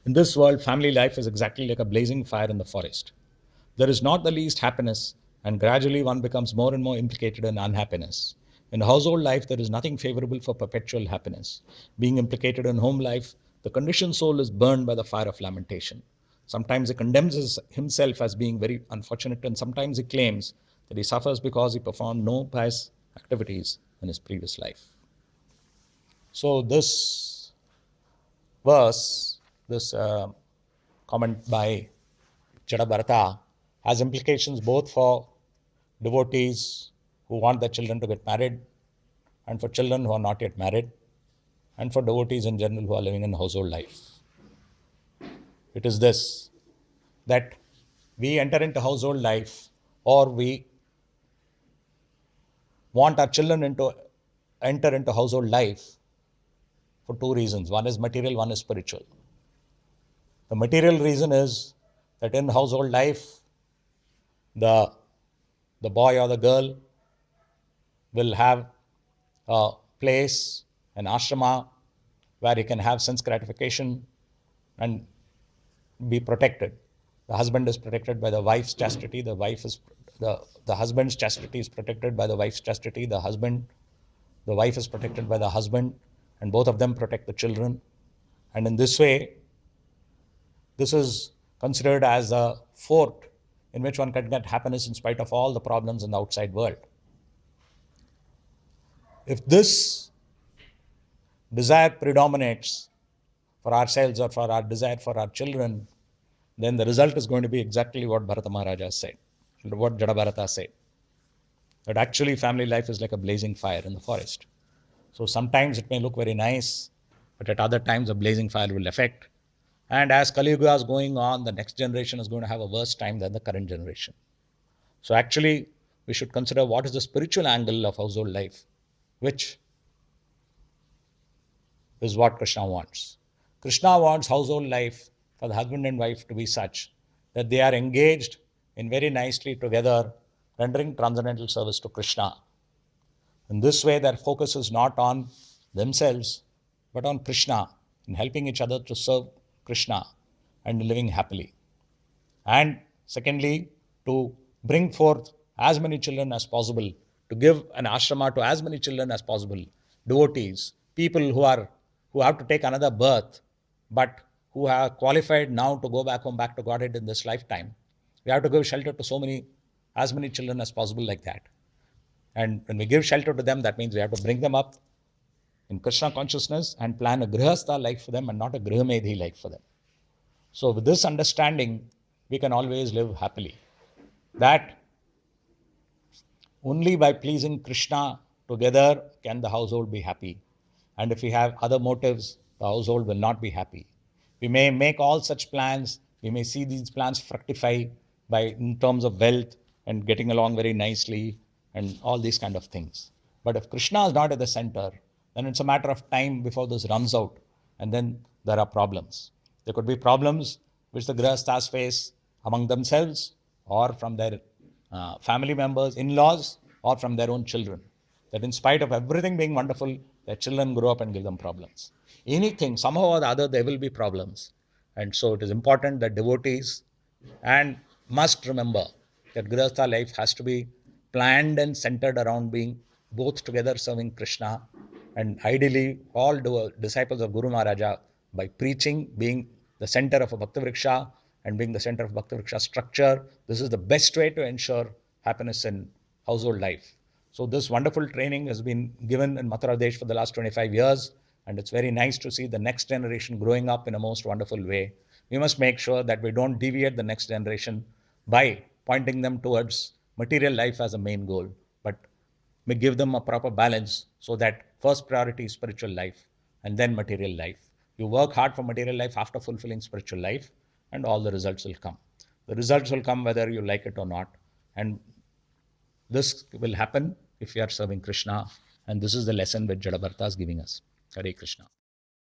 In this world, family life is exactly like a blazing fire in the forest. There is not the least happiness, and gradually one becomes more and more implicated in unhappiness. In household life, there is nothing favorable for perpetual happiness. Being implicated in home life, the conditioned soul is burned by the fire of lamentation. Sometimes he condemns himself as being very unfortunate, and sometimes he claims that he suffers because he performed no pious activities in his previous life. So, this verse, this comment by Jadabharata, has implications both for devotees who want their children to get married, and for children who are not yet married, and for devotees in general who are living in household life. It is this, that we enter into household life, or we want our children to enter into household life for two reasons. One is material, one is spiritual. The material reason is that in household life, the boy or the girl will have a place, an ashrama, where he can have sense gratification and be protected. The husband is protected by the wife's chastity. The husband's chastity is protected by the wife's chastity. The wife is protected by the husband, and both of them protect the children. And in this way, this is considered as a fort in which one can get happiness in spite of all the problems in the outside world. If this desire predominates for ourselves or for our desire for our children, then the result is going to be exactly what Bharata Maharaja said, what Jadabharata said. That actually family life is like a blazing fire in the forest. So sometimes it may look very nice, but at other times a blazing fire will affect. And as Kali Yuga is going on, the next generation is going to have a worse time than the current generation. So actually, we should consider what is the spiritual angle of household life, which is what Krishna wants. Krishna wants household life for the husband and wife to be such that they are engaged in very nicely together, rendering transcendental service to Krishna. In this way, their focus is not on themselves, but on Krishna, in helping each other to serve Krishna and living happily. And secondly, to bring forth as many children as possible, to give an ashrama to as many children as possible, devotees, people who have to take another birth, but who are qualified now to go back home, back to Godhead in this lifetime. We have to give shelter to as many children as possible like that. And when we give shelter to them, that means we have to bring them up in Krishna consciousness and plan a grihastha life for them and not a grihamedhi life for them. So with this understanding, we can always live happily. That only by pleasing Krishna together can the household be happy. And if we have other motives, the household will not be happy. We may make all such plans, we may see these plans fructify in terms of wealth and getting along very nicely and all these kind of things. But if Krishna is not at the center, then it's a matter of time before this runs out, and then there are problems. There could be problems which the grihasthas face among themselves or from their family members, in-laws, or from their own children. That in spite of everything being wonderful, their children grow up and give them problems. Anything, somehow or the other, there will be problems. And so it is important that devotees and must remember that grihastha life has to be planned and centered around being both together serving Krishna, and ideally all disciples of Guru Maharaja, by preaching, being the center of a Bhakti Vriksha and being the center of Bhakti Vriksha structure. This is the best way to ensure happiness in household life. So this wonderful training has been given in Mathura Desh for the last 25 years, and it's very nice to see the next generation growing up in a most wonderful way. We must make sure that we don't deviate the next generation by pointing them towards material life as a main goal, but we give them a proper balance so that first priority is spiritual life and then material life. You work hard for material life after fulfilling spiritual life, and all the results will come. The results will come whether you like it or not. And this will happen if you are serving Krishna. And this is the lesson which Jadabharata is giving us. Hare Krishna.